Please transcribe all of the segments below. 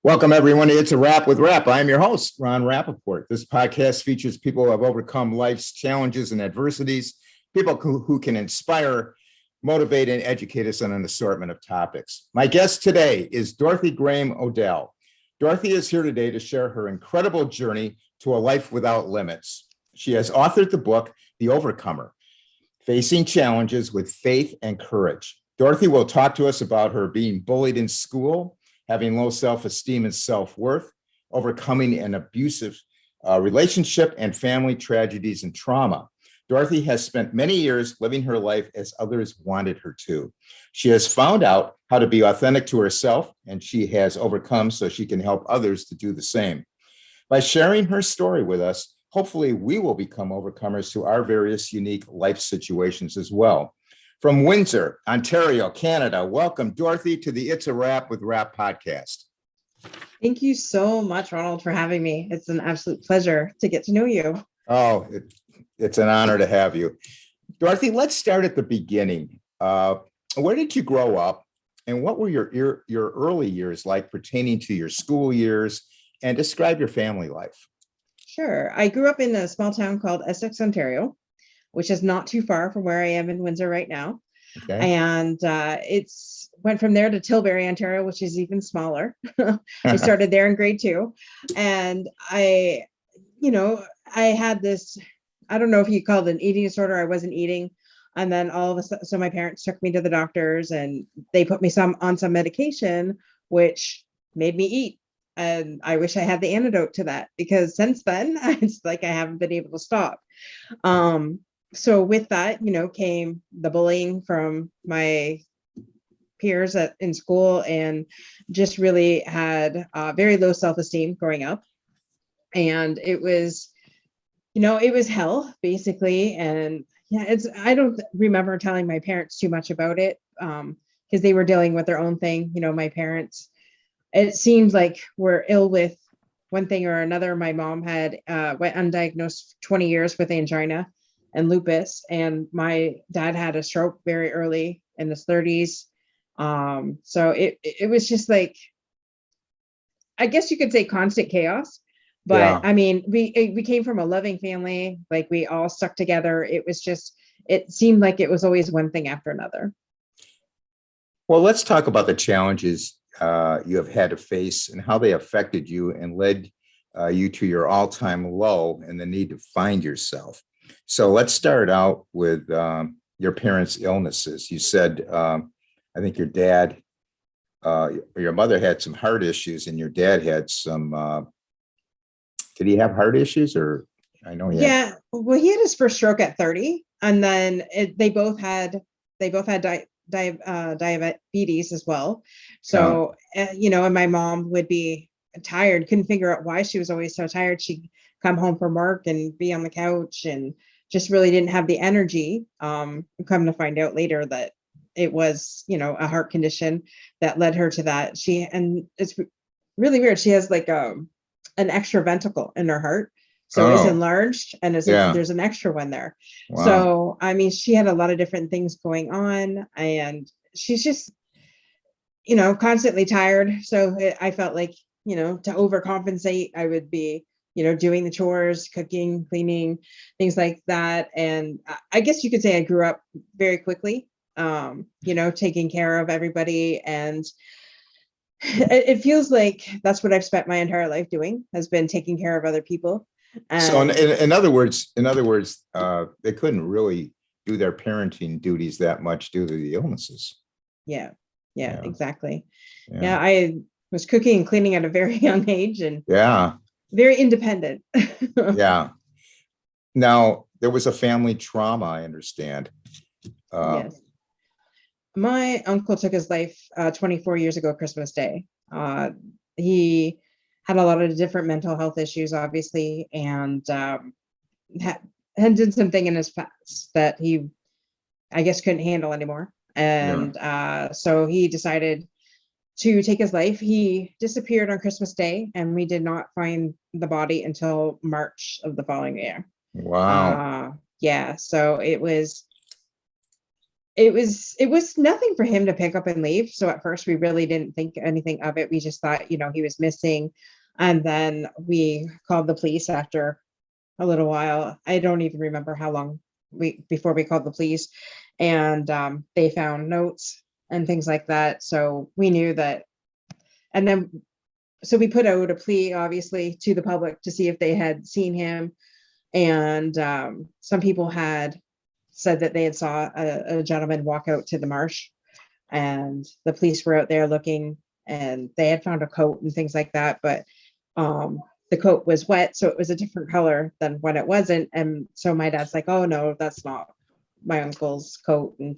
Welcome, everyone. It's a Wrap with Rap. I'm your host, Ron Rappaport. This podcast features people who have overcome life's challenges and adversities, people who can inspire, motivate, and educate us on an assortment of topics. My guest today is Dorothy Graham O-Dell. Dorothy is here today to share her incredible journey to a life without limits. She has authored the book, The Overcomer, Facing Challenges with Faith and Courage. Dorothy will talk to us about her being bullied in school, having low self-esteem and self-worth, overcoming an abusive relationship, and family tragedies and trauma. Dorothy has spent many years living her life as others wanted her to. She has found out how to be authentic to herself, and she has overcome so she can help others to do the same. By sharing her story with us, hopefully we will become overcomers to our various unique life situations as well. From Windsor, Ontario, Canada, welcome, Dorothy, to the It's a Wrap with Rap podcast. Thank you so much, Ronald, for having me. It's an absolute pleasure to get to know you. Oh, it's an honor to have you. Dorothy, let's start at the beginning. Where did you grow up, and what were your early years like pertaining to your school years, and describe your family life? Sure. I grew up in a small town called Essex, Ontario, which is not too far from where I am in Windsor right now. Okay. And it's went from there to Tilbury, Ontario, which is even smaller. I started there in grade 2. And I had this, I don't know if you call it an eating disorder. I wasn't eating. And then all of a sudden, so my parents took me to the doctors and they put me on some medication, which made me eat. And I wish I had the antidote to that, because since then, it's like I haven't been able to stop. So with that, came the bullying from my peers in school, and just really had very low self-esteem growing up. And it was hell, basically. And yeah, I don't remember telling my parents too much about it, because they were dealing with their own thing. My parents, it seemed like, were ill with one thing or another. My mom had went undiagnosed 20 years with angina and lupus, and my dad had a stroke very early in his 30s. So it was just like, I guess you could say, constant chaos. But Yeah. I mean, we came from a loving family. Like, we all stuck together. It seemed like it was always one thing after another. Well, let's talk about the challenges you have had to face and how they affected you and led you to your all-time low and the need to find yourself. So let's start out with your parents' illnesses. You said, I think your mother had some heart issues, and your dad had some, did he have heart issues, or I know he had. Yeah, well, he had his first stroke at 30, and then they both had diabetes as well. So, and my mom would be tired, couldn't figure out why she was always so tired. She'd come home from work and be on the couch and just really didn't have the energy. Come to find out later that it was, a heart condition that led her to that. And it's really weird. She has like an extra ventricle in her heart. So it's enlarged, and there's an extra one there. Wow. So, I mean, she had a lot of different things going on, and she's just, constantly tired. So I felt like, to overcompensate, I would be, doing the chores, cooking, cleaning, things like that. And I guess you could say I grew up very quickly, taking care of everybody. And it feels like that's what I've spent my entire life doing, has been taking care of other people. So in other words, they couldn't really do their parenting duties that much due to the illnesses. Yeah, exactly. Yeah. Yeah, I was cooking and cleaning at a very young age, and very independent. Yeah. Now, there was a family trauma, I understand. Yes. My uncle took his life 24 years ago, Christmas Day. He had a lot of different mental health issues, obviously, and had did something in his past that he, I guess, couldn't handle anymore. And so he decided to take his life. He disappeared on Christmas Day, and we did not find the body until March of the following year. Wow. Yeah, so it was it was nothing for him to pick up and leave. So at first we really didn't think anything of it. We just thought, he was missing. And then we called the police after a little while. I don't even remember how long before we called the police, and they found notes and things like that. So we knew that. And then, so we put out a plea, obviously, to the public to see if they had seen him. And some people had said that they had saw a gentleman walk out to the marsh, and the police were out there looking, and they had found a coat and things like that. But the coat was wet, so it was a different color than when it wasn't. And so my dad's like, oh no, that's not my uncle's coat. And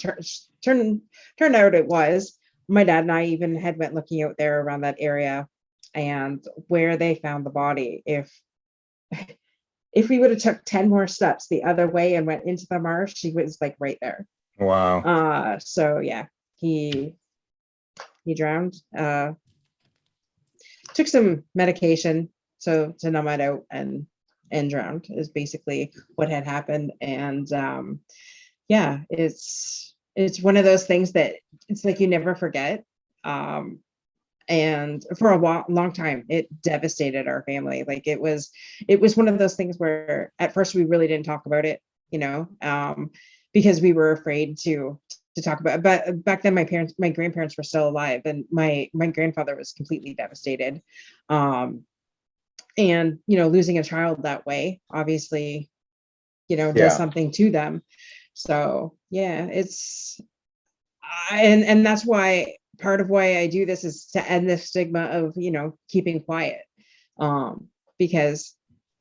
turned out it was. My dad and I even had went looking out there around that area, and where they found the body, if we would have took 10 more steps the other way and went into the marsh, she was like right there. Wow. So yeah, he drowned. Took some medication so to numb it out, and drowned is basically what had happened. And yeah, it's one of those things that it's like you never forget. And for a long time, it devastated our family. Like it was one of those things where at first we really didn't talk about it, because we were afraid to talk about it. But back then my grandparents were still alive, and my grandfather was completely devastated. And losing a child that way, obviously, does something to them. So yeah, and that's why part of why I do this is to end the stigma of, keeping quiet. Because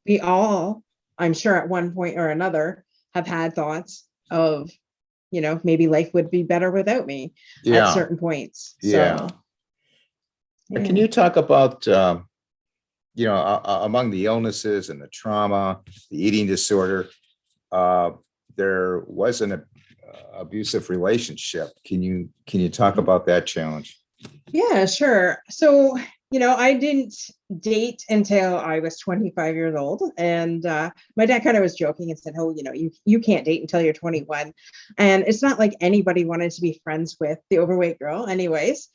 we all, I'm sure at one point or another, have had thoughts of, maybe life would be better without me at certain points. Yeah. So, yeah. Can you talk about, among the illnesses and the trauma, the eating disorder, there was an abusive relationship. Can you talk about that challenge? Yeah, sure. So, I didn't date until I was 25 years old. And my dad kind of was joking and said, oh, you can't date until you're 21. And it's not like anybody wanted to be friends with the overweight girl anyways,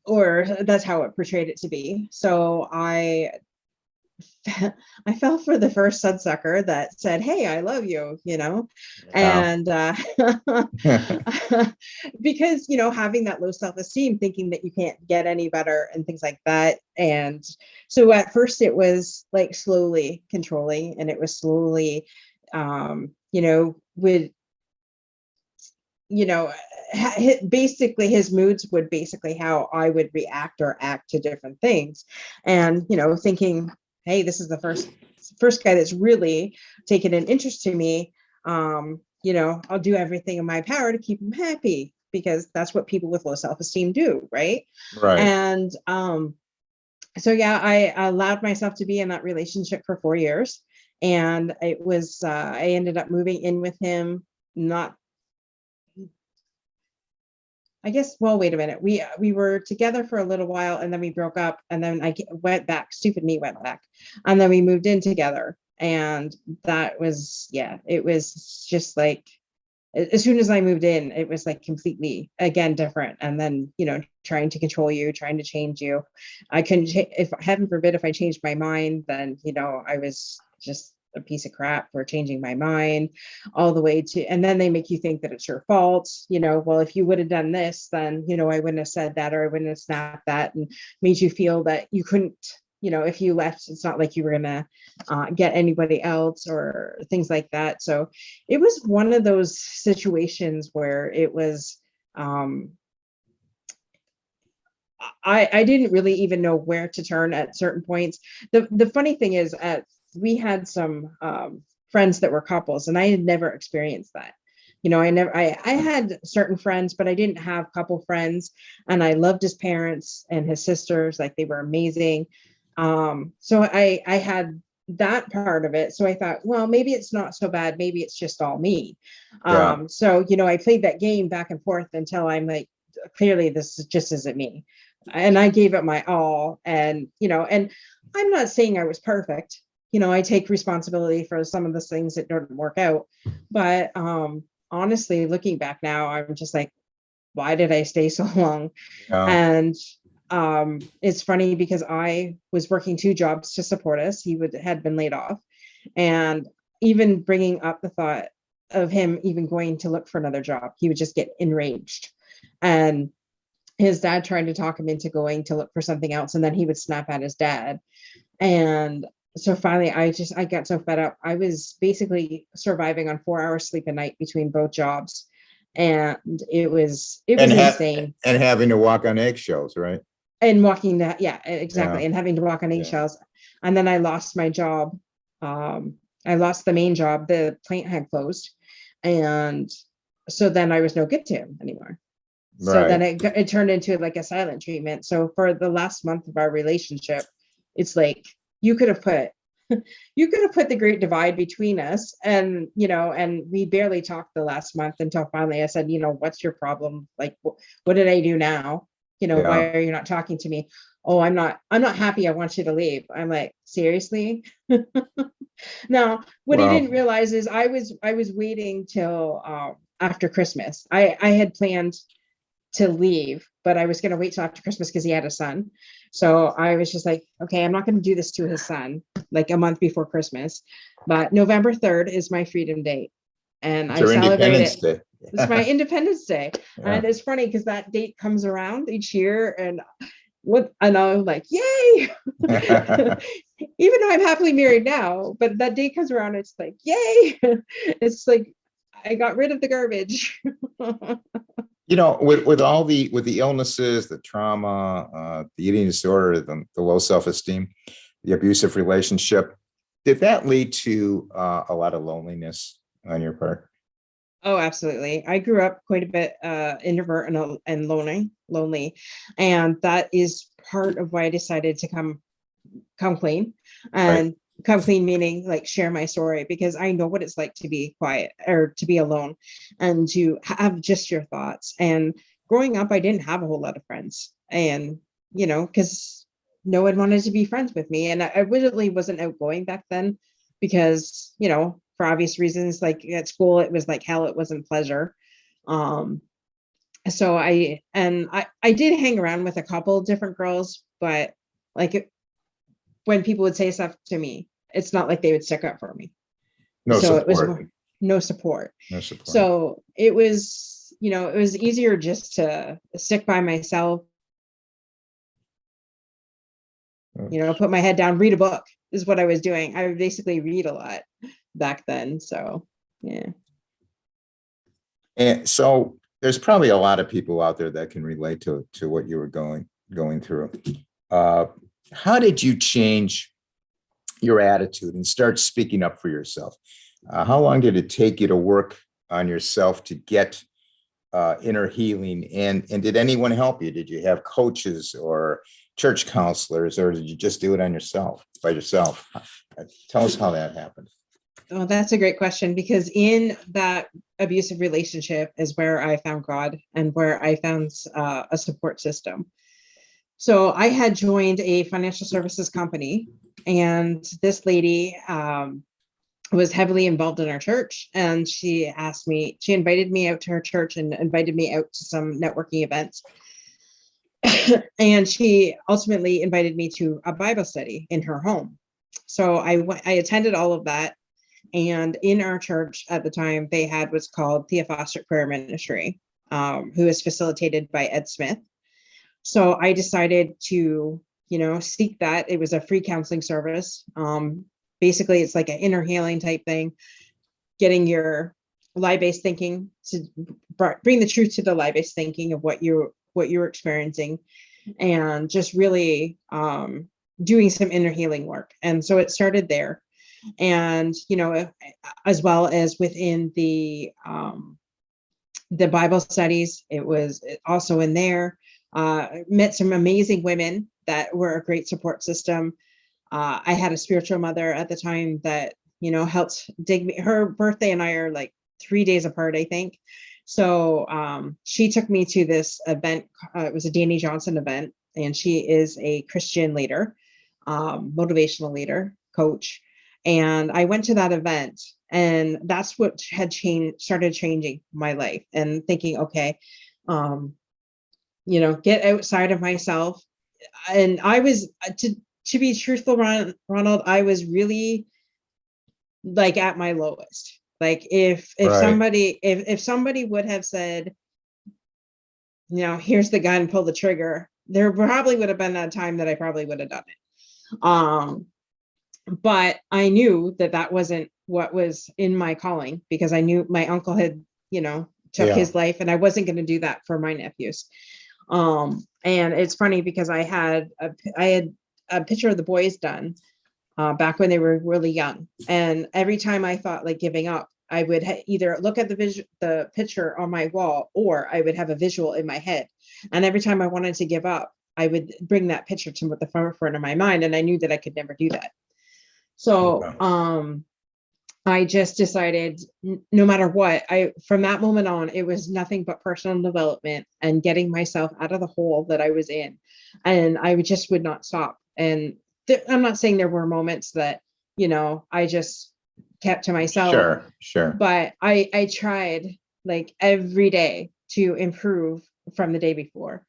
or that's how it portrayed it to be. So I fell for the first sunsucker that said, hey, I love you, and because, having that low self-esteem, thinking that you can't get any better and things like that. And so at first it was like slowly controlling, and it was slowly, with, basically his moods would basically how I would react or act to different things. And, thinking, hey, this is the first guy that's really taken an interest to me. I'll do everything in my power to keep him happy, because that's what people with low self-esteem do, right? Right. And so yeah, I allowed myself to be in that relationship for 4 years, and it was I ended up moving in with him. Not, I guess, well, wait a minute. We were together for a little while, and then we broke up, and then I went back. Stupid me went back, and then we moved in together. And that was, yeah, it was just like, as soon as I moved in, it was like completely, again, different. And then, trying to control you, trying to change you. I couldn't, if heaven forbid, if I changed my mind, then, I was just a piece of crap for changing my mind, all the way to, and then they make you think that it's your fault. Well, if you would have done this, then, I wouldn't have said that, or I wouldn't have snapped that, and made you feel that you couldn't, if you left, it's not like you were gonna get anybody else or things like that. So it was one of those situations where it was, I didn't really even know where to turn at certain points. The funny thing is, we had some friends that were couples, and I had never experienced that. I had certain friends, but I didn't have couple friends. And I loved his parents and his sisters, like they were amazing. So I had that part of it. So I thought, well, maybe it's not so bad. Maybe it's just all me. So, I played that game back and forth until I'm like, clearly this just isn't me. And I gave it my all. And, and I'm not saying I was perfect. I take responsibility for some of the things that didn't work out, but honestly, looking back now, I'm just like, why did I stay so long? Yeah. And it's funny because I was working two jobs to support us. Had been laid off, and even bringing up the thought of him even going to look for another job, he would just get enraged. And his dad tried to talk him into going to look for something else, and then he would snap at his dad. And so finally, I got so fed up. I was basically surviving on 4 hours sleep a night between both jobs, and it was insane. And having to walk on eggshells, right? And walking that, yeah, exactly, Yeah. and having to walk on Yeah. eggshells. And then I lost my job. I lost the main job. The plant had closed, and so then I was no good to him anymore. So then Right. it turned into like a silent treatment. So for the last month of our relationship, it's like you could have put you could have put the great divide between us, and and we barely talked the last month until finally I said, what's your problem? Like, what did I do now? Yeah. Why are you not talking to me? Oh, I'm not happy. I want you to leave. I'm like, seriously? Now, what he Well, didn't realize is I was waiting till after Christmas. I had planned to leave, but I was going to wait till after Christmas because he had a son. So I was just like, okay, I'm not going to do this to his son like a month before Christmas. But November 3rd is my freedom date, and it's I your celebrate Independence it. Day. It's my Independence Day. Yeah. And it's funny because that date comes around each year, and I'm like, yay! Even though I'm happily married now, but that day comes around, it's like, yay! It's like I got rid of the garbage. With all the illnesses, the trauma, the eating disorder, the low self-esteem, the abusive relationship, did that lead to a lot of loneliness on your part? Oh, absolutely. I grew up quite a bit introvert and lonely, and that is part of why I decided to come clean. Right. And come clean meaning like share my story, because I know what it's like to be quiet or to be alone and to have just your thoughts. And growing up, I didn't have a whole lot of friends, and because no one wanted to be friends with me, and I really wasn't outgoing back then because for obvious reasons, like at school it was like hell, it wasn't pleasure. um so I did hang around with a couple different girls, but like when people would say stuff to me, it's not like they would stick up for me. No So it was support. no support. No support. So it was easier just to stick by myself, put my head down, read a book is what I was doing. I would basically read a lot back then. So yeah. And so there's probably a lot of people out there that can relate to what you were going through. Uh, how did you change your attitude and start speaking up for yourself? How long did it take you to work on yourself to get inner healing? And did anyone help you? Did you have coaches or church counselors, or did you just do it by yourself? Tell us how that happened. Oh, that's a great question, because in that abusive relationship is where I found God and where I found a support system. So I had joined a financial services company, and this lady was heavily involved in our church. And she invited me out to her church and invited me out to some networking events. And she ultimately invited me to a Bible study in her home. So I attended all of that. And in our church at the time, they had what's called Theophostic Prayer Ministry, who is facilitated by Ed Smith. So I decided to, seek that. It was a free counseling service. Basically, it's like an inner healing type thing, getting your lie-based thinking to bring the truth to the lie-based thinking of what you're experiencing, and just really doing some inner healing work. And so it started there. And as well as within the Bible studies, it was also in there. Met some amazing women that were a great support system. I had a spiritual mother at the time that helped dig me. Her birthday and I are like 3 days apart, I think. So she took me to this event. It was a Danny Johnson event, and she is a Christian leader, motivational leader, coach. And I went to that event, And that's what had started changing my life, and thinking, okay, get outside of myself. And I was, to be truthful, Ronald, I was really like at my lowest. Like if somebody would have said, here's the gun, pull the trigger, there probably would have been a time that I probably would have done it. But I knew that wasn't what was in my calling, because I knew my uncle had, took his life, and I wasn't going to do that for my nephews. And it's funny because I had a picture of the boys done back when they were really young. And every time I thought like giving up, I would either look at the picture on my wall, or I would have a visual in my head. And every time I wanted to give up, I would bring that picture to the forefront of my mind. And I knew that I could never do that. So I just decided, no matter what, from that moment on, it was nothing but personal development and getting myself out of the hole that I was in. And I just would not stop. And I'm not saying there were moments that, I just kept to myself. Sure. But I tried like every day to improve from the day before.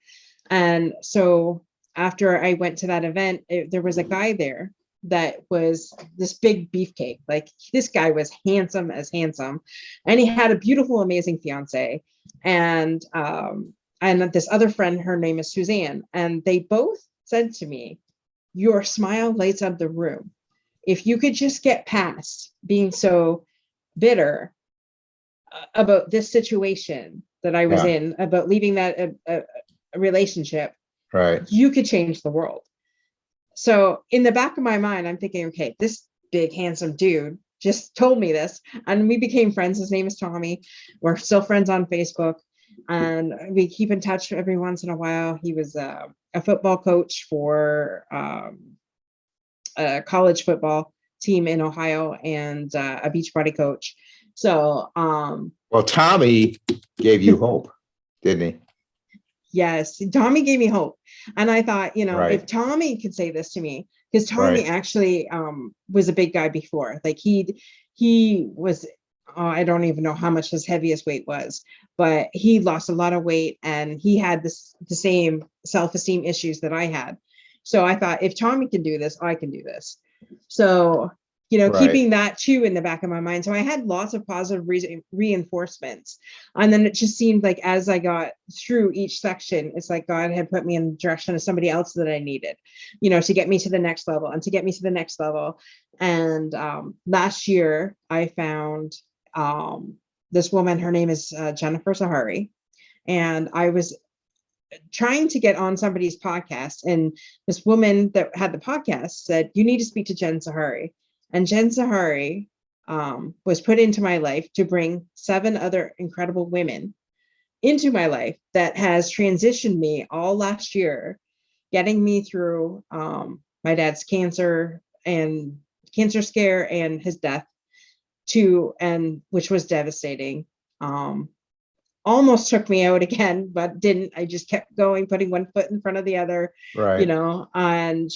And so after I went to that event, there was a guy there that was this big beefcake. Like, this guy was handsome as handsome, and he had a beautiful, amazing fiance. And this other friend, her name is Suzanne, and they both said to me, your smile lights up the room. If you could just get past being so bitter about this situation that I was in, about leaving that a relationship, right, you could change the world. So in the back of my mind, I'm thinking, okay, this big, handsome dude just told me this, and we became friends. His name is Tommy. We're still friends on Facebook, and we keep in touch every once in a while. He was a football coach for a college football team in Ohio, and a Beachbody coach. So, well, Tommy gave you hope, didn't he? Yes, Tommy gave me hope. And I thought, Right. if Tommy could say this to me, because Tommy actually was a big guy before. Like he was, I don't even know how much his heaviest weight was, but he lost a lot of weight, and he had the same self-esteem issues that I had. So I thought, if Tommy can do this, I can do this. So, keeping that too in the back of my mind. So I had lots of positive reinforcements. And then it just seemed like as I got through each section, it's like God had put me in the direction of somebody else that I needed, to get me to the next level and to get me to the next level. And last year I found this woman, her name is Jennifer Sahari. And I was trying to get on somebody's podcast, and this woman that had the podcast said, you need to speak to Jen Sahari. And Jen Sahari was put into my life to bring 7 other incredible women into my life that has transitioned me all last year, getting me through my dad's cancer scare and his death, which was devastating. Almost took me out again, but didn't. I just kept going, putting one foot in front of the other, and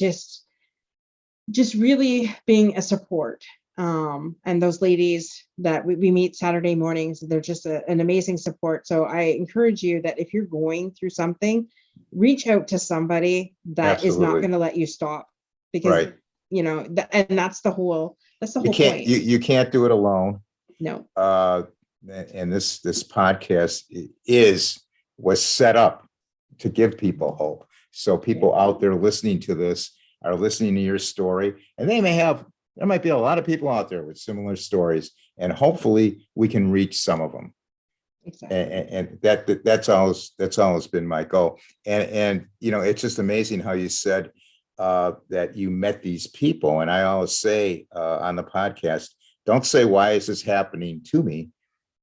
just really being a support. And those ladies that we meet Saturday mornings, they're just an amazing support. So I encourage you that if you're going through something, reach out to somebody that is not going to let you stop, because and that's the whole point. You can't do it alone. No. And this podcast was set up to give people hope. So people out there listening to this are listening to your story, and there might be a lot of people out there with similar stories, and hopefully we can reach some of them. Exactly. And that's always been my goal. And it's just amazing how you said that you met these people. And I always say on the podcast, don't say, why is this happening to me?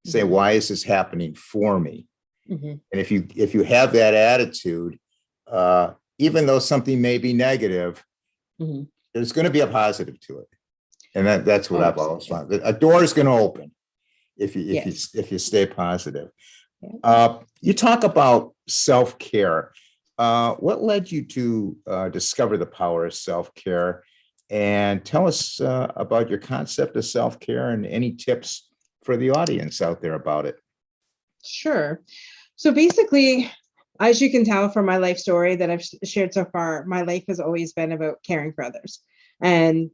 Say, why is this happening for me? Mm-hmm. And if you have that attitude, even though something may be negative, there's going to be a positive to it. And that's what I've always found. A door is going to open if you stay positive. Yeah. You talk about self-care. What led you to discover the power of self-care? and tell us about your concept of self-care and any tips for the audience out there about it. Sure. So basically, as you can tell from my life story that I've shared so far, my life has always been about caring for others and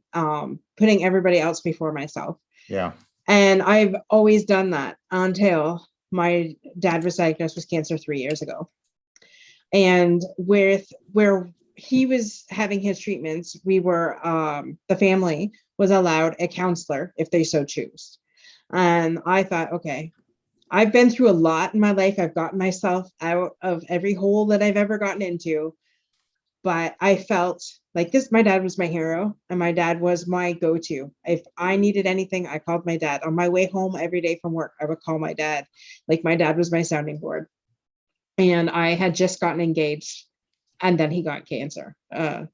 putting everybody else before myself. Yeah. And I've always done that until my dad was diagnosed with cancer 3 years ago. And where he was having his treatments, we were the family was allowed a counselor if they so choose. And I thought, okay, I've been through a lot in my life. I've gotten myself out of every hole that I've ever gotten into. But I felt like this, my dad was my hero and my dad was my go-to. If I needed anything, I called my dad. On my way home every day from work, I would call my dad. Like my dad was my sounding board. And I had just gotten engaged and then he got cancer. And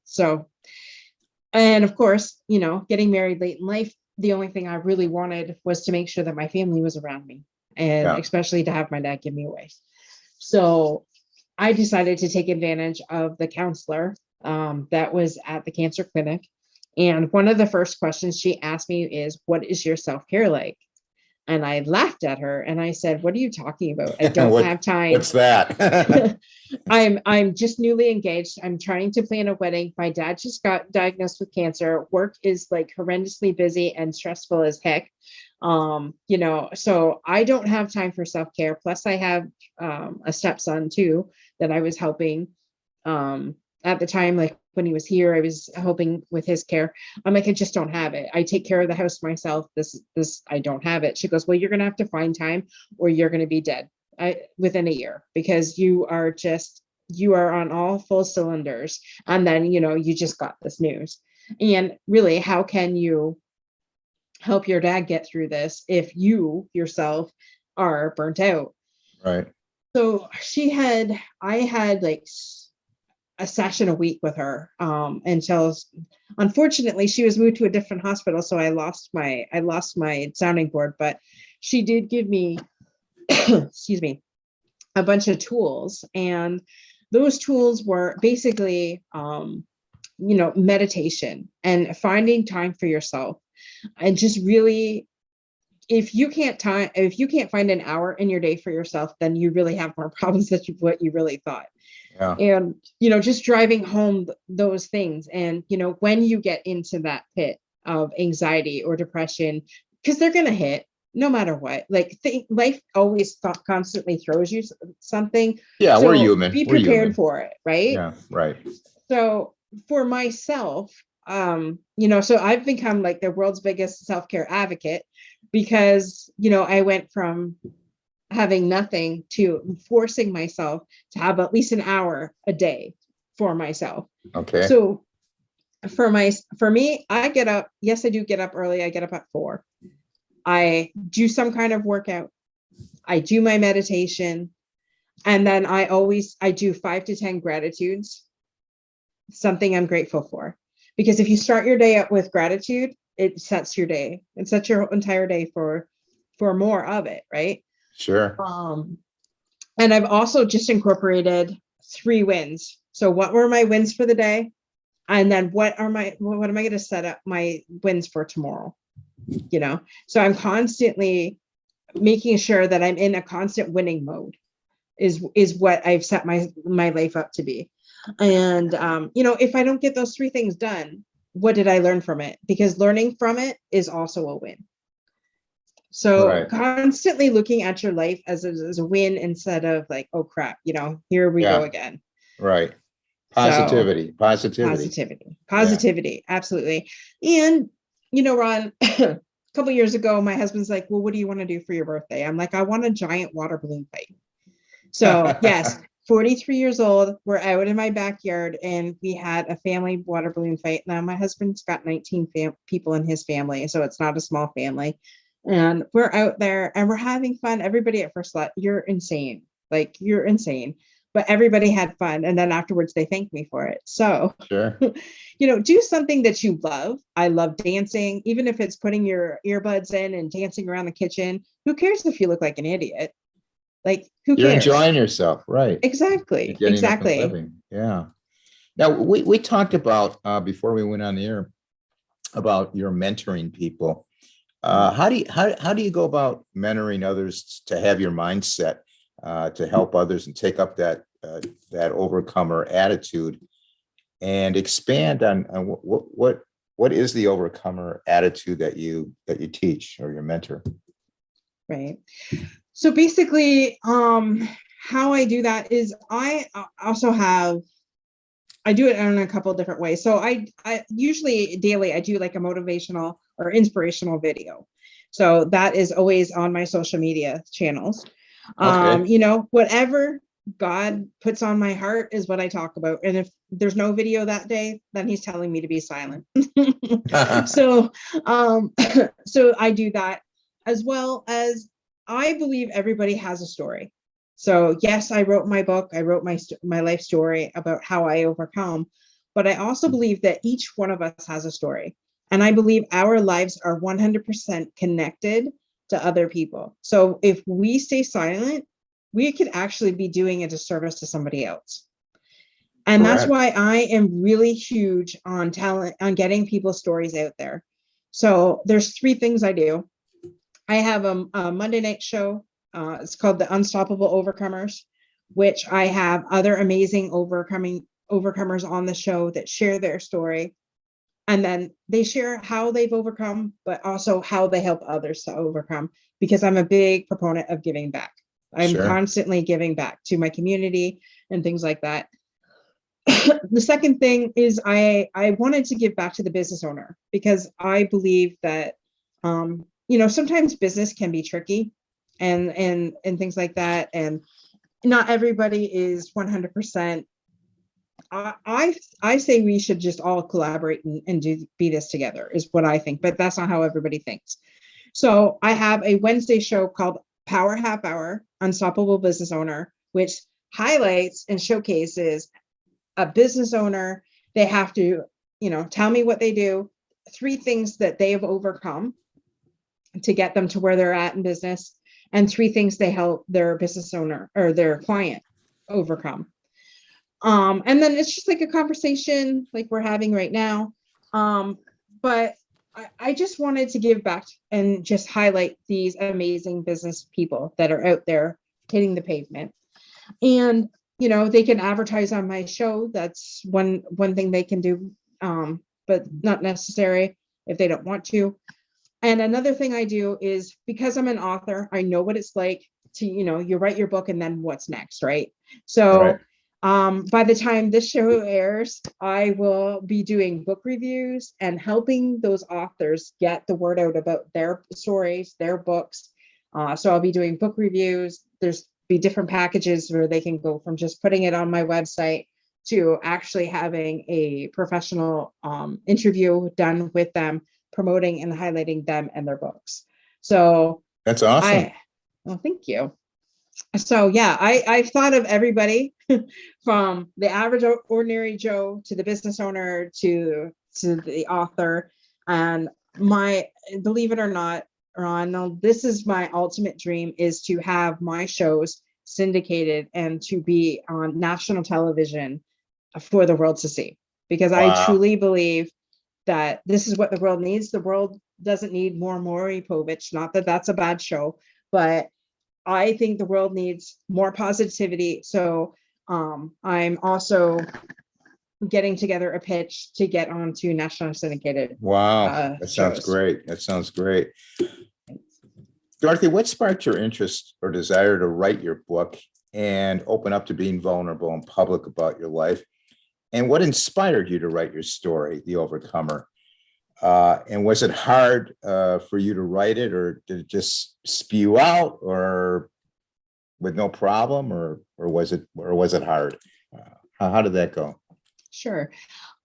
of course, getting married late in life, the only thing I really wanted was to make sure that my family was around me and especially to have my dad give me away. So I decided to take advantage of the counselor that was at the cancer clinic. And one of the first questions she asked me is, what is your self-care like? And I laughed at her and I said, what are you talking about? I don't have time. What's that? I'm just newly engaged. I'm trying to plan a wedding. My dad just got diagnosed with cancer. Work is like horrendously busy and stressful as heck. So I don't have time for self-care. Plus I have a stepson too that I was helping at the time, like when he was here, I was helping with his care. I'm like, I just don't have it. I take care of the house myself. This, I don't have it. She goes, well, you're going to have to find time or you're going to be dead within a year because you are on all full cylinders. And then, you just got this news. And really, how can you help your dad get through this if you yourself are burnt out? Right. So I had like a session a week with her until unfortunately she was moved to a different hospital. So I lost my sounding board, but she did give me, excuse me, a bunch of tools. And those tools were basically, meditation and finding time for yourself and just really, if you can't find an hour in your day for yourself, then you really have more problems than what you really thought. Yeah. And, just driving home those things. And, when you get into that pit of anxiety or depression, because they're going to hit no matter what, like life always so throws you something. Yeah. So we're human. be prepared for it. Right. Yeah. Right. So for myself, so I've become like the world's biggest self-care advocate because, I went from having nothing to forcing myself to have at least an hour a day for myself. Okay. So for me, I get up. Yes, I do get up early. I get up at 4. I do some kind of workout. I do my meditation. And then I do 5 to 10 gratitudes, something I'm grateful for. Because if you start your day up with gratitude, it sets your day. It sets your entire day for more of it, right? Sure. And I've also just incorporated 3 wins. So what were my wins for the day? And then what am I going to set up my wins for tomorrow? So I'm constantly making sure that I'm in a constant winning mode is what I've set my life up to be. And, if I don't get those 3 things done, what did I learn from it? Because learning from it is also a win. So constantly looking at your life as a win instead of like, oh crap, here we go again. Right. Positivity. Absolutely. And, Ron, a couple of years ago, my husband's like, well, what do you want to do for your birthday? I'm like, I want a giant water balloon fight. So yes, 43 years old, we're out in my backyard and we had a family water balloon fight. Now my husband's got 19 people in his family, so it's not a small family. And we're out there and we're having fun. Everybody at first thought, you're insane. Like, you're insane. But everybody had fun. And then afterwards, they thanked me for it. So, Sure. Do something that you love. I love dancing, even if it's putting your earbuds in and dancing around the kitchen. Who cares if you look like an idiot? Like, who cares? You're enjoying yourself. Right. Exactly. Exactly. Yeah. Now, we talked about, before we went on the air, about your mentoring people. How do you go about mentoring others to have your mindset to help others and take up that overcomer attitude and expand on what is the overcomer attitude that you teach or your mentor? Right. So basically, how I do that is I also have, I do it in a couple of different ways. So I usually daily, I do like a motivational or inspirational video. So that is always on my social media channels. Okay. Whatever God puts on my heart is what I talk about. And if there's no video that day, then he's telling me to be silent. So, so I do that, as well as I believe everybody has a story. So yes, I wrote my book. I wrote my life story about how I overcome, but I also believe that each one of us has a story. And I believe our lives are 100% connected to other people. So if we stay silent, we could actually be doing a disservice to somebody else. And that's Correct. why I am really huge on getting people's stories out there. So there's three things I do. I have a Monday night show. It's called the Unstoppable Overcomers, which I have other amazing overcomers on the show that share their story. And then they share how they've overcome, but also how they help others to overcome, because I'm a big proponent of giving back. I'm Sure. constantly giving back to my community and things like that. The second thing is I wanted to give back to the business owner, because I believe that sometimes business can be tricky and things like that, and not everybody is 100%. I say we should just all collaborate and be this together, is what I think, but that's not how everybody thinks. So I have a Wednesday show called Power Half Hour, Unstoppable Business Owner, which highlights and showcases a business owner. They have to, tell me what they do, three things that they have overcome to get them to where they're at in business, and three things they help their business owner or their client overcome. And then it's just like a conversation like we're having right now. But I just wanted to give back and just highlight these amazing business people that are out there hitting the pavement. And they can advertise on my show. That's one thing they can do, but not necessary if they don't want to. And another thing I do is, because I'm an author, I know what it's like to, you write your book and then what's next, right? Right. So by the time this show airs, I will be doing book reviews and helping those authors get the word out about their stories, their books. So I'll be doing book reviews. There's be different packages where they can go from just putting it on my website to actually having a professional interview done with them, promoting and highlighting them and their books. So That's awesome. well, thank you. So yeah, I've thought of everybody from the average ordinary Joe to the business owner to the author. And believe it or not, Ron, this is my ultimate dream, is to have my shows syndicated and to be on national television for the world to see. Because I Wow. truly believe that this is what the world needs. The world doesn't need more Maury Povich. Not that that's a bad show, but I think the world needs more positivity. So I'm also getting together a pitch to get onto national syndicated Wow. That sounds shows. great. That sounds great. Dorothy, what sparked your interest or desire to write your book and open up to being vulnerable in public about your life? And what inspired you to write your story, The Overcomer? And was it hard for you to write it, or did it just spew out, or with no problem, or was it hard? How did that go? Sure.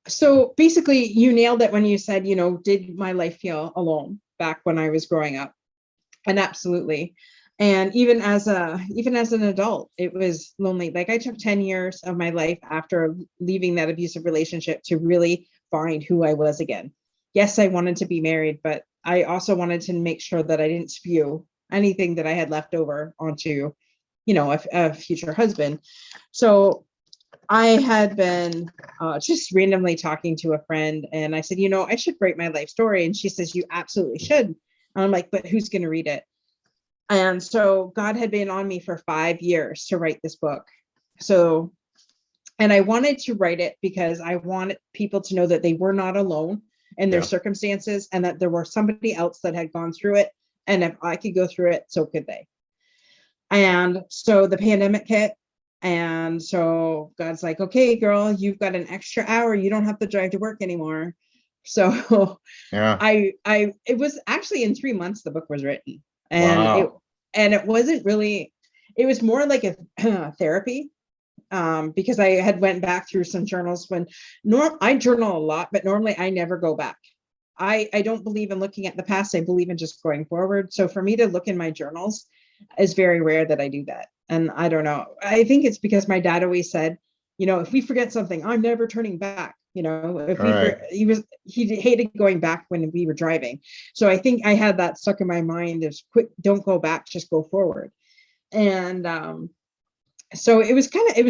So basically, you nailed it when you said, did my life feel alone back when I was growing up? And absolutely. And even as an adult, it was lonely. Like, I took 10 years of my life after leaving that abusive relationship to really find who I was again. Yes, I wanted to be married, but I also wanted to make sure that I didn't spew anything that I had left over onto, a future husband. So I had been just randomly talking to a friend, and I said, I should write my life story. And she says, you absolutely should. And I'm like, but who's going to read it? And so God had been on me for 5 years to write this book. So, and I wanted to write it because I wanted people to know that they were not alone in their circumstances, and that there was somebody else that had gone through it. And if I could go through it, so could they. And so the pandemic hit. And so God's like, okay, girl, you've got an extra hour. You don't have to drive to work anymore. So it was actually in 3 months, the book was written. And it wasn't really, it was more like a therapy. Because I had went back through some journals when I journal a lot, but normally I never go back. I don't believe in looking at the past. I believe in just going forward. So for me to look in my journals is very rare that I do that. And I don't know. I think it's because my dad always said, if we forget something, I'm never turning back. If he hated going back when we were driving. So I think I had that stuck in my mind is quick, don't go back, just go forward. And so it was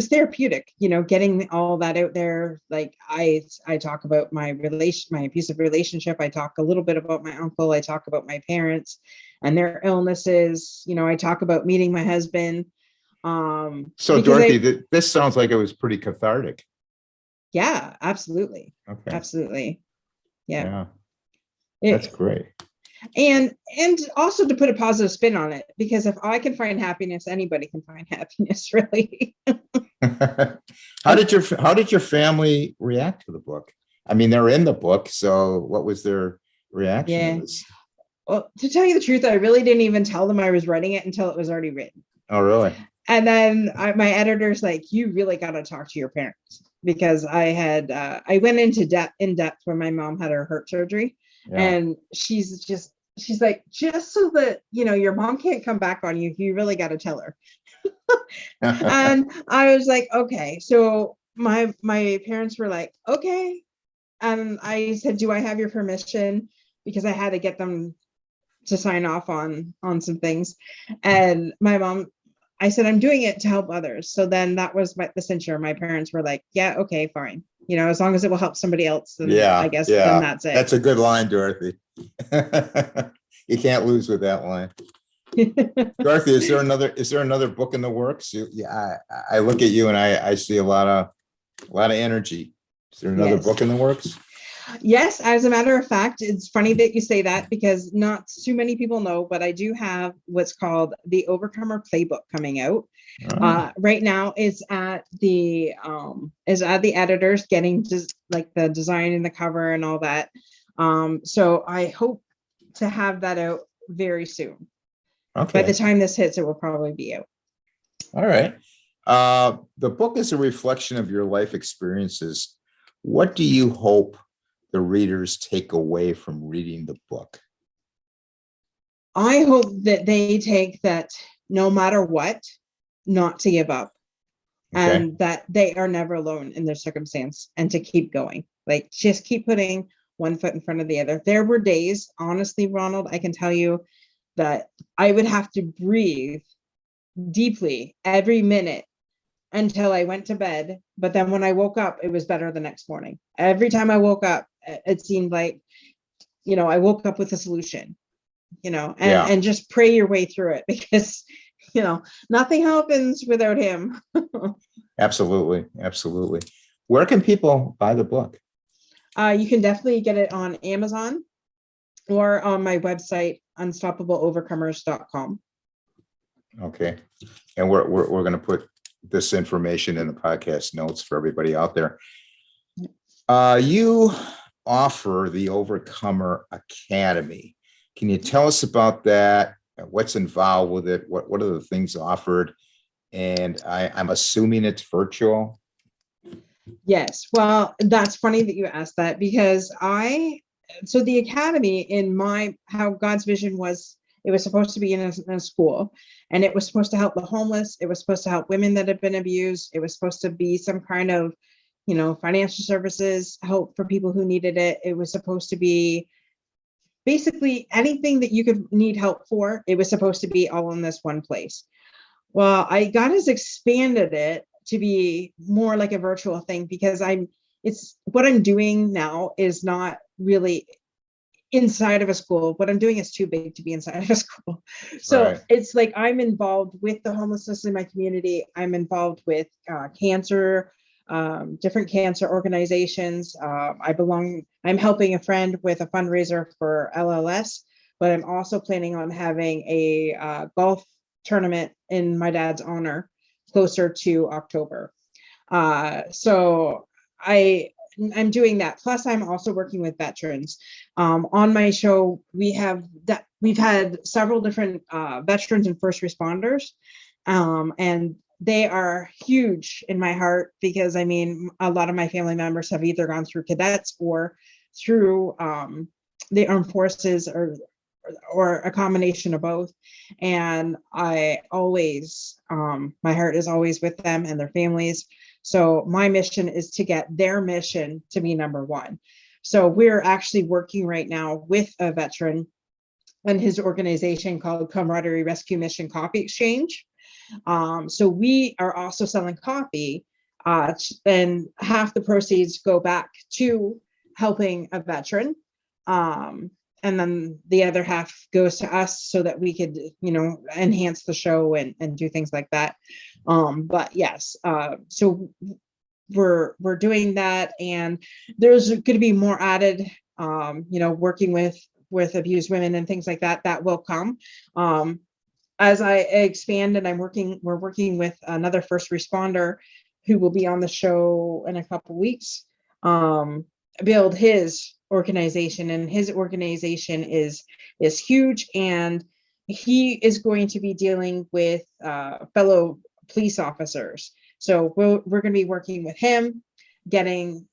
therapeutic, getting all that out there. Like I talk about my abusive relationship. I talk a little bit about my uncle. I talk about my parents and their illnesses. I talk about meeting my husband. So Dorothy, this sounds like it was pretty cathartic. Yeah, absolutely. Okay. Absolutely. Yeah. That's great. And also to put a positive spin on it, because if I can find happiness, anybody can find happiness, really. How did your family react to the book? I mean, they're in the book, so what was their reaction to this? Well, to tell you the truth, I really didn't even tell them I was writing it until it was already written. Oh, really? And then my editor's like, you really got to talk to your parents, because I went into in depth when my mom had her heart surgery. Yeah. And she's like, just so that, your mom can't come back on you, you really got to tell her. And I was like, okay. So my parents were like, okay. And I said, do I have your permission? Because I had to get them to sign off on some things. And my mom, I said, I'm doing it to help others. So then that was the censure. My parents were like, yeah, okay, fine. As long as it will help somebody else, then I guess then that's it. That's a good line, Dorothy. You can't lose with that line. Dorothy, is there another book in the works? I look at you and I see a lot of energy. Is there another book in the works? Yes, as a matter of fact, it's funny that you say that, because not too many people know, but I do have what's called the Overcomer Playbook coming out. Right now it's at the editors, getting just like the design and the cover and all that. So I hope to have that out very soon. Okay. By the time this hits, it will probably be out. All right. The book is a reflection of your life experiences. What do you hope the readers take away from reading the book? I hope that they take that no matter what, not to give up. Okay. And that they are never alone in their circumstance, and to keep going. Like, just keep putting one foot in front of the other. There were days, honestly, Ronald, I can tell you that I would have to breathe deeply every minute until I went to bed. But then when I woke up, it was better the next morning. Every time I woke up, it seemed like, I woke up with a solution, and just pray your way through it, because, nothing happens without him. Absolutely. Absolutely. Where can people buy the book? You can definitely get it on Amazon or on my website, unstoppableovercomers.com. Okay. And we're going to put this information in the podcast notes for everybody out there. You offer the Overcomer Academy. Can you tell us about that? What's involved with it? What are the things offered? And I'm assuming it's virtual. Yes. Well, that's funny that you asked that, because so the Academy, in how God's vision was, it was supposed to be in a school, and it was supposed to help the homeless. It was supposed to help women that have been abused. It was supposed to be some kind of, financial services, help for people who needed it. It was supposed to be basically anything that you could need help for. It was supposed to be all in this one place. Well, God has expanded it to be more like a virtual thing, because it's what I'm doing now is not really inside of a school. What I'm doing is too big to be inside of a school. So Right. it's like I'm involved with the homelessness in my community. I'm involved with cancer, different cancer organizations. I'm helping a friend with a fundraiser for LLS, but I'm also planning on having a golf tournament in my dad's honor closer to October. So I'm doing that. Plus, I'm also working with veterans. On my show, we've had several different veterans and first responders, and they are huge in my heart, because I mean, a lot of my family members have either gone through cadets or through the armed forces, or a combination of both. And I always, my heart is always with them and their families. So my mission is to get their mission to be number one. So we're actually working right now with a veteran and his organization called Camaraderie Rescue Mission Coffee Exchange. So we are also selling coffee, and half the proceeds go back to helping a veteran. And then the other half goes to us so that we could, enhance the show and do things like that. But yes, so we're doing that, and there's going to be more added, working with abused women and things like that will come. As I expand, and we're working with another first responder who will be on the show in a couple weeks, build his organization, and his organization is huge, and he is going to be dealing with fellow police officers. So we're going to be working with him, getting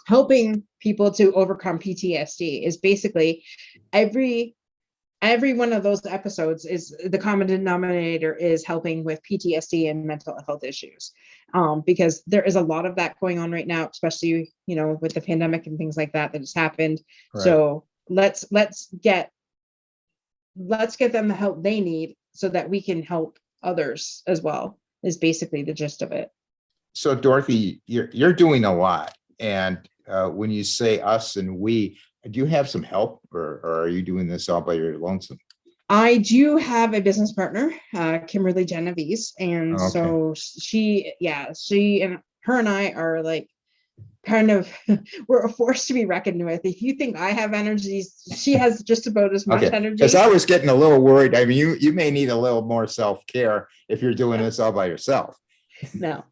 helping people to overcome PTSD. Is basically every one of those episodes is the common denominator is helping with PTSD and mental health issues, because there is a lot of that going on right now, especially with the pandemic and things like that has happened. Right. So let's get them the help they need so that we can help others as well, is basically the gist of it. So Dorothy, you're doing a lot, and when you say us and we, do you have some help, or are you doing this all by your lonesome? I do have a business partner, Kimberly Genovese, and Okay. so she and her and I are like kind of we're a force to be reckoned with. If you think I have energy, she has just about as much energy. Because I was getting a little worried. I mean, you may need a little more self-care if you're doing this all by yourself. No.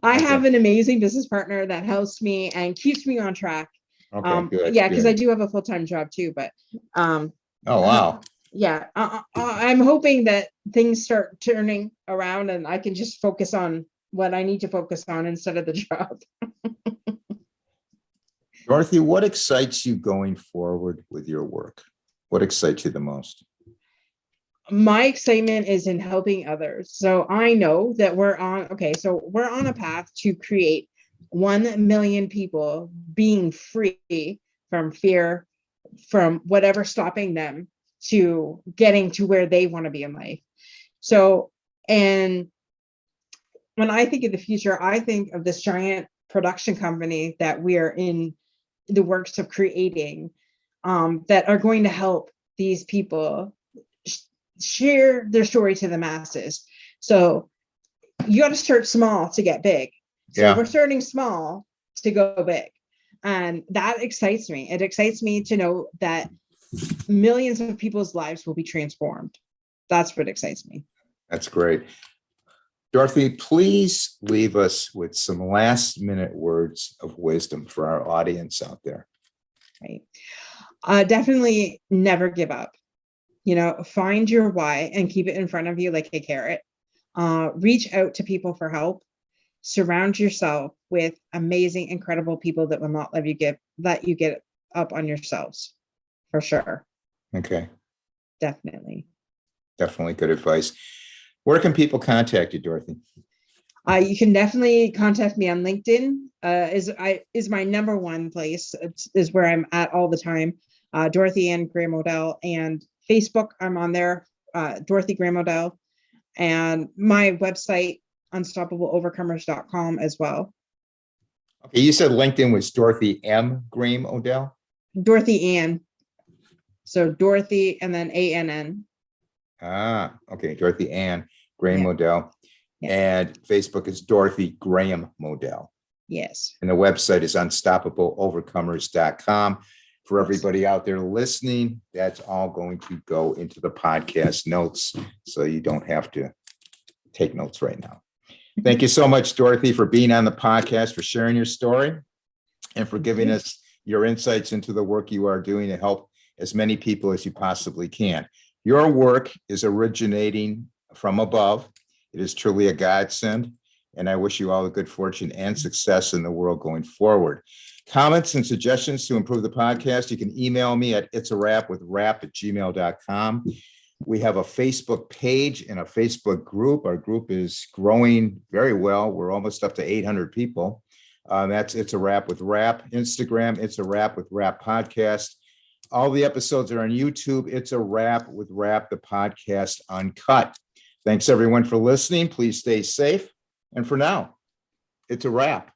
I have an amazing business partner that helps me and keeps me on track. Okay, good. Yeah, because I do have a full-time job too, but oh wow. Yeah, I'm hoping that things start turning around and I can just focus on what I need to focus on instead of the job. Dorothy, what excites you going forward with your work? What excites you the most? My excitement is in helping others. So I know that we're on a path to create 1 million people being free from fear, from whatever stopping them to getting to where they want to be in life. So, and when I think of the future, I think of this giant production company that we are in the works of creating, that are going to help these people share their story to the masses. So you got to start small to get big. So we're starting small to go big. And that excites me. It excites me to know that millions of people's lives will be transformed. That's what excites me. That's great. Dorothy, please leave us with some last minute words of wisdom for our audience out there. Right. Definitely never give up. Find your why and keep it in front of you like a carrot. Reach out to people for help. Surround yourself with amazing, incredible people that will not let you get up on yourselves, for sure. Okay. Definitely good advice. Where can people contact you, Dorothy? You can definitely contact me on LinkedIn. Is my number one place. Is where I'm at all the time. Dorothy Graham O-Dell, and Facebook, I'm on there, Dorothy Graham O-Dell. and my website, unstoppableovercomers.com as well. Okay, you said LinkedIn was Dorothy M. Graham O-Dell? Dorothy Ann. So Dorothy and then ANN. Okay, Dorothy Ann Graham Yeah. O-Dell. Yeah. And Facebook is Dorothy Graham O-Dell. Yes. And the website is unstoppableovercomers.com. For everybody out there listening, that's all going to go into the podcast notes, so you don't have to take notes right now. Thank you so much, Dorothy, for being on the podcast, for sharing your story, and for giving us your insights into the work you are doing to help as many people as you possibly can. Your work is originating from above. It is truly a godsend, and I wish you all the good fortune and success in the world going forward. Comments and suggestions to improve the podcast, you can email me at itsarapwithrap@gmail.com. We have a Facebook page and a Facebook group. Our group is growing very well. We're almost up to 800 people. That's It's a Rap with Rap. Instagram, It's a Rap with Rap podcast. All the episodes are on YouTube. It's a Rap with Rap, the podcast uncut. Thanks everyone for listening. Please stay safe. And for now, it's a wrap.